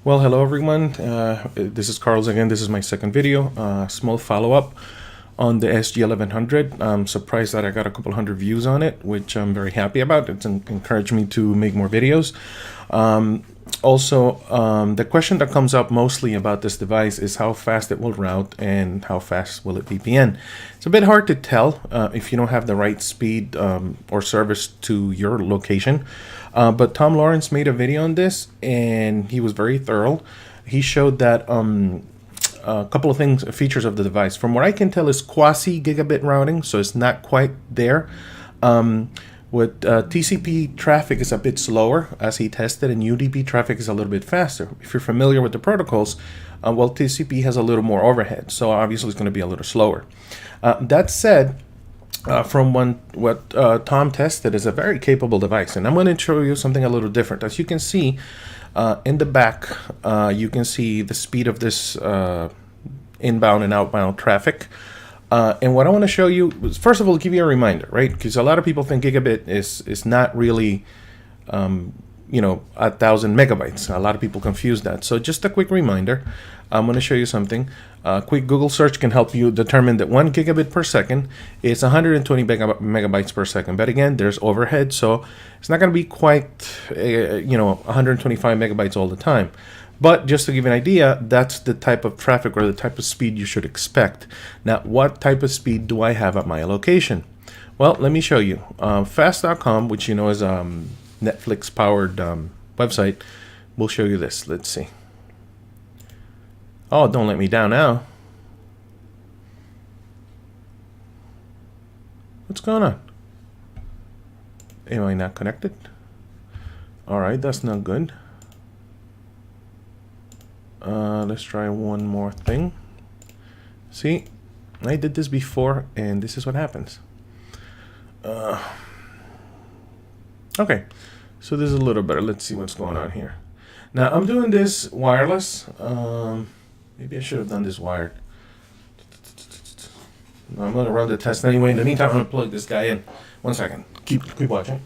Well, hello everyone. This is Carlos again. This is my second video. Small follow-up on the SG1100. I'm surprised that I got a couple hundred views on it, which I'm very happy about. It's encouraged me to make more videos. The question that comes up mostly about this device is how fast it will route and how fast will it VPN. It's a bit hard to tell if you don't have the right speed or service to your location. But Tom Lawrence made a video on this and he was very thorough. He showed that a couple of features of the device. From what I can tell is quasi gigabit routing, so it's not quite there. With TCP traffic is a bit slower as he tested, and UDP traffic is a little bit faster. If you're familiar with the protocols, well, TCP has a little more overhead, so obviously it's going to be a little slower. That said, from what Tom tested is a very capable device, and I'm going to show you something a little different. As you can see in the back, you can see the speed of this inbound and outbound traffic. And what I want to show you is, first of all, give you a reminder, right? Because a lot of people think gigabit is not really, 1,000 megabytes. A lot of people confuse that. So just a quick reminder, I'm going to show you something. A quick Google search can help you determine that 1 gigabit per second is 120 megabytes per second. But again, there's overhead, so it's not going to be quite, 125 megabytes all the time. But just to give you an idea, that's the type of traffic or the type of speed you should expect. Now, what type of speed do I have at my location? Well, let me show you. Fast.com, which you know is a Netflix-powered website, will show you this. Let's see. Oh, don't let me down now. What's going on? Am I not connected? All right, that's not good. Let's try one more thing. See, I did this before and this is what happens. Okay, so this is a little better. Let's see what's going on here. Now I'm doing this wireless. Maybe I should have done this wired. I'm gonna run the test anyway. In the meantime, I'm gonna plug this guy in. 1 second. Keep watching.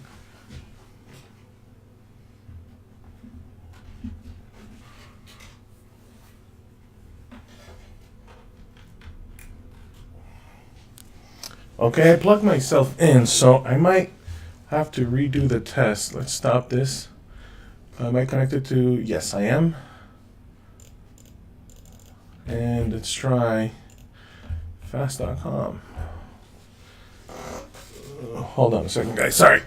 Okay, I plugged myself in, so I might have to redo the test. Let's stop this. Am I connected to? Yes, I am. And let's try fast.com. Hold on a second, guys. Sorry.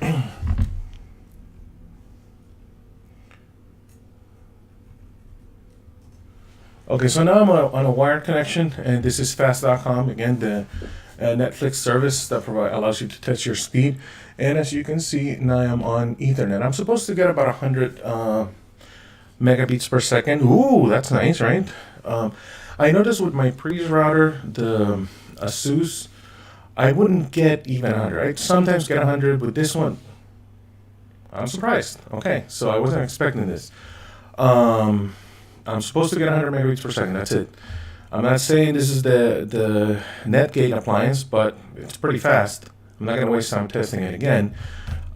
Okay, so now I'm on a wired connection, and this is fast.com. Again, the Netflix service that allows you to test your speed. And as you can see, now I'm on Ethernet. I'm supposed to get about 100 megabits per second. Ooh, that's nice, right? I noticed with my previous router, the Asus, I wouldn't get even 100. I sometimes get 100, but this one, I'm surprised. Okay, so I wasn't expecting this. I'm supposed to get 100 megabits per second. That's it. I'm not saying this is the Netgate appliance, but it's pretty fast. I'm not going to waste time testing it again.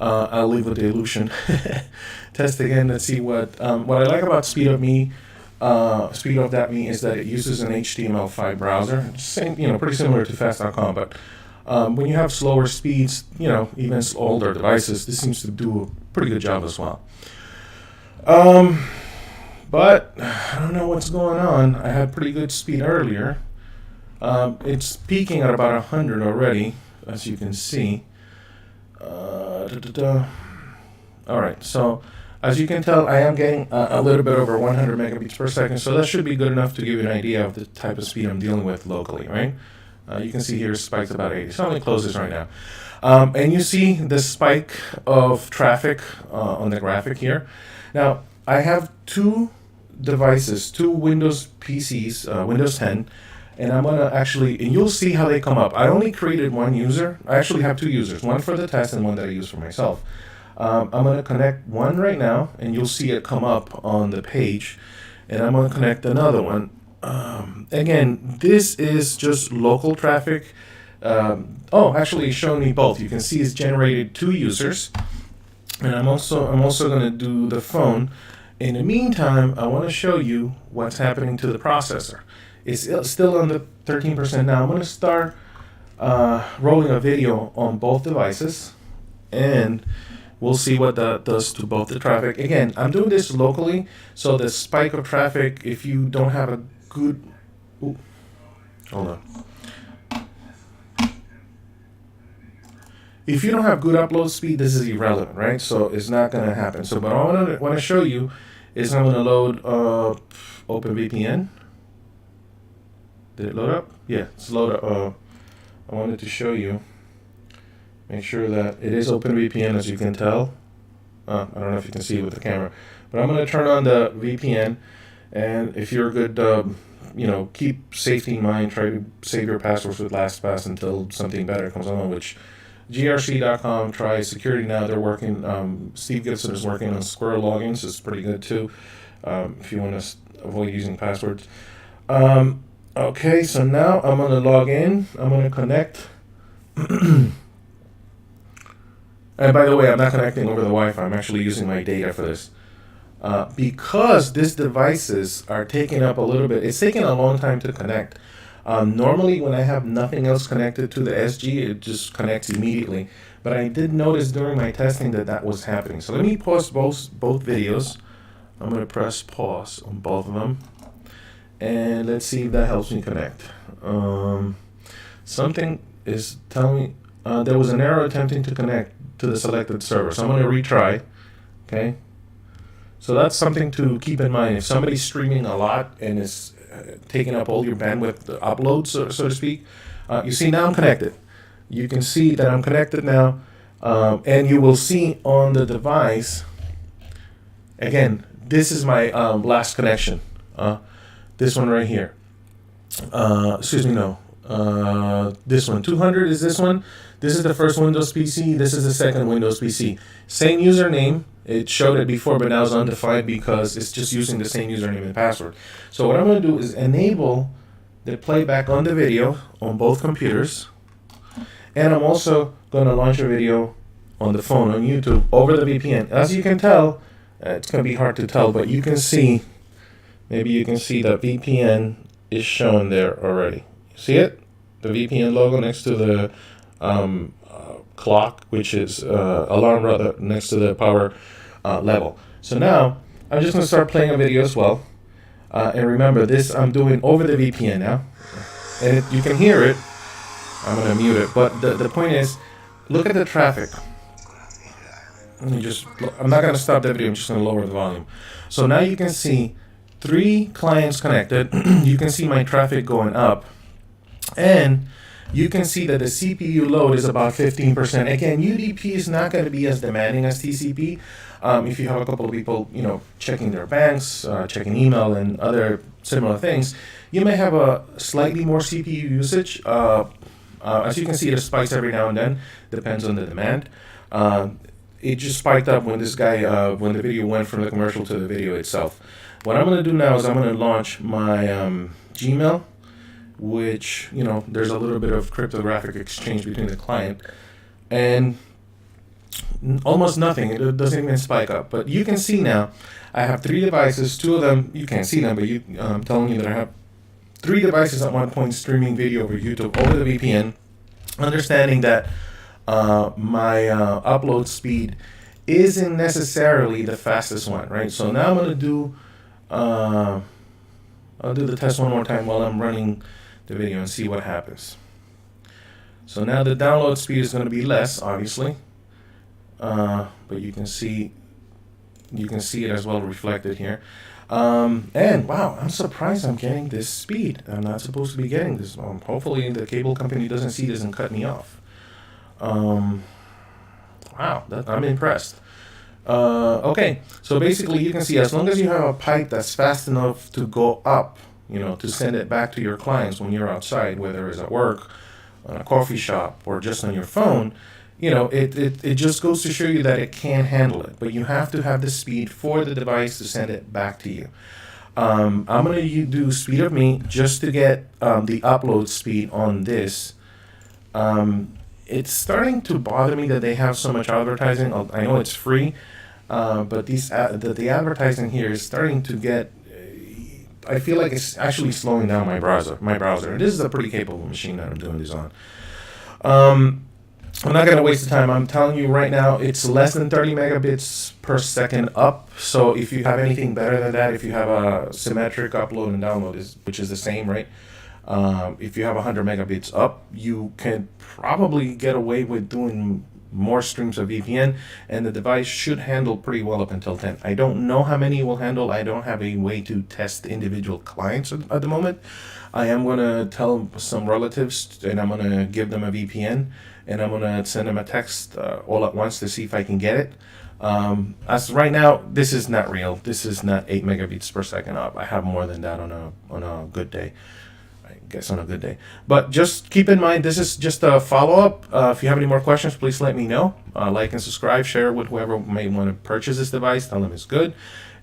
I'll leave with the illusion. Test again. Let's see what I like about Speed of that.me is that it uses an HTML5 browser. Same, pretty similar to fast.com, but when you have slower speeds, even older devices, this seems to do a pretty good job as well. But I don't know what's going on. I had pretty good speed earlier. It's peaking at about 100 already, as you can see. All right, so as you can tell, I am getting a little bit over 100 megabits per second, so that should be good enough to give you an idea of the type of speed I'm dealing with locally, right? You can see here spikes about 80. So I'm going to close this right now. And you see the spike of traffic on the graphic here. Now, I have two Windows PCs, Windows 10, and I'm gonna and you'll see how they come up. I only created one user. I actually have two users, one for the test and one that I use for myself. I'm gonna connect one right now, and you'll see it come up on the page, and I'm gonna connect another one. Again, this is just local traffic. Actually, it's showing me both. You can see it's generated two users, and I'm also gonna do the phone. In the meantime, I want to show you what's happening to the processor. It's still on the 13% now. I'm going to start rolling a video on both devices, and we'll see what that does to both the traffic. Again, I'm doing this locally, so the spike of traffic, if you don't have a good... Ooh, hold on. If you don't have good upload speed, this is irrelevant, right? So it's not going to happen. So what I want to show you is I'm going to load OpenVpn. Did it load up? Yeah, it's loaded up. I wanted to show you, make sure that it is OpenVpn, as you can tell. I don't know if you can see it with the camera, but I'm going to turn on the VPN. And if you're a good, keep safety in mind, try to save your passwords with LastPass until something better comes along, which grc.com, try security now. They're working, Steve Gibson is working on Square logins. It's pretty good too, if you want to avoid using passwords. Okay, so now I'm going to log in. I'm going to connect. And by the way, I'm not connecting over the Wi-Fi. I'm actually using my data for this. Because these devices are taking up a little bit, it's taking a long time to connect. Normally, when I have nothing else connected to the SG, it just connects immediately. But I did notice during my testing that was happening. So let me pause both videos. I'm going to press pause on both of them. And let's see if that helps me connect. Something is telling me there was an error attempting to connect to the selected server. So I'm going to retry. Okay. So that's something to keep in mind. If somebody's streaming a lot and is taking up all your bandwidth to upload, so to speak, you see now I'm connected. You can see that I'm connected now. And you will see on the device, again, this is my last connection. This one right here. Excuse me, no. This one, 200 is this one. This is the first Windows PC. This is the second Windows PC. Same username. It showed it before, but now it's undefined because it's just using the same username and password. So what I'm going to do is enable the playback on the video on both computers. And I'm also going to launch a video on the phone, on YouTube, over the VPN. As you can tell, it's going to be hard to tell, but you can see, maybe you can see that VPN is shown there already. You see it? The VPN logo next to the clock, which is alarm rather, next to the power level. So now I'm just going to start playing a video as well. And remember, this I'm doing over the VPN now. And you can hear it. I'm going to mute it. But the point is, look at the traffic. I'm not going to stop the video. I'm just going to lower the volume. So now you can see 3 clients connected. You can see my traffic going up. And you can see that the CPU load is about 15%. Again, UDP is not going to be as demanding as TCP. If you have a couple of people, checking their banks, checking email, and other similar things, you may have a slightly more CPU usage. As you can see, it spikes every now and then. Depends on the demand. It just spiked up when this guy, when the video went from the commercial to the video itself. What I'm going to do now is I'm going to launch my Gmail, which, there's a little bit of cryptographic exchange between the client, and almost nothing. It doesn't even spike up. But you can see now, I have 3 devices. 2 of them, you can't see them, but I'm telling you that I have 3 devices at one point streaming video over YouTube over the VPN, understanding that my upload speed isn't necessarily the fastest one, right? So now I'm going to do, I'll do the test one more time while I'm running the video and see what happens. So now the download speed is going to be less, obviously, but you can see it as well reflected here. And wow, I'm surprised I'm getting this speed. I'm not supposed to be getting this. Hopefully the cable company doesn't see this and cut me off. Wow, I'm impressed. Okay, so basically you can see, as long as you have a pipe that's fast enough to go up, to send it back to your clients when you're outside, whether it's at work, on a coffee shop, or just on your phone, it just goes to show you that it can handle it. But you have to have the speed for the device to send it back to you. I'm going to do speed of me just to get the upload speed on this. It's starting to bother me that they have so much advertising. I know it's free, but the advertising here is starting to get. I feel like it's actually slowing down my browser. And this is a pretty capable machine that I'm doing this on. I'm not going to waste the time. I'm telling you right now, it's less than 30 megabits per second up. So if you have anything better than that, if you have a symmetric upload and download, which is the same, right? If you have 100 megabits up, you can probably get away with doing more streams of VPN, and the device should handle pretty well up until 10. I don't know how many it will handle. I don't have a way to test individual clients at the moment. I am going to tell some relatives, and I'm going to give them a VPN, and I'm going to send them a text all at once to see if I can get it. As right now, this is not real. This is not 8 megabits per second up. I have more than that on a good day. I guess on a good day. But just keep in mind, this is just a follow-up. If you have any more questions, please let me know. Like and subscribe, share it with whoever may want to purchase this device. Tell them it's good.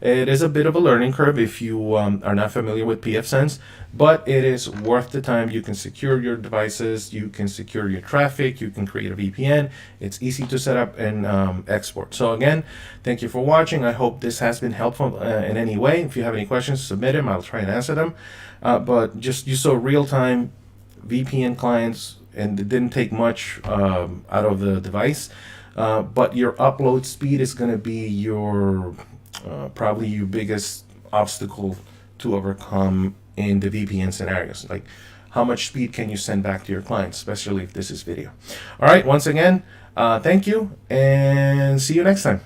It is a bit of a learning curve if you are not familiar with pfSense, but it is worth the time. You can secure your devices, you can secure your traffic, you can create a VPN. It's easy to set up and export. So again, thank you for watching. I hope this has been helpful in any way. If you have any questions, submit them. I'll try and answer them. But just you saw real-time VPN clients, and it didn't take much out of the device. But your upload speed is going to be your probably your biggest obstacle to overcome in the VPN scenarios. Like, how much speed can you send back to your clients, especially if this is video? All right, once again, thank you, and see you next time.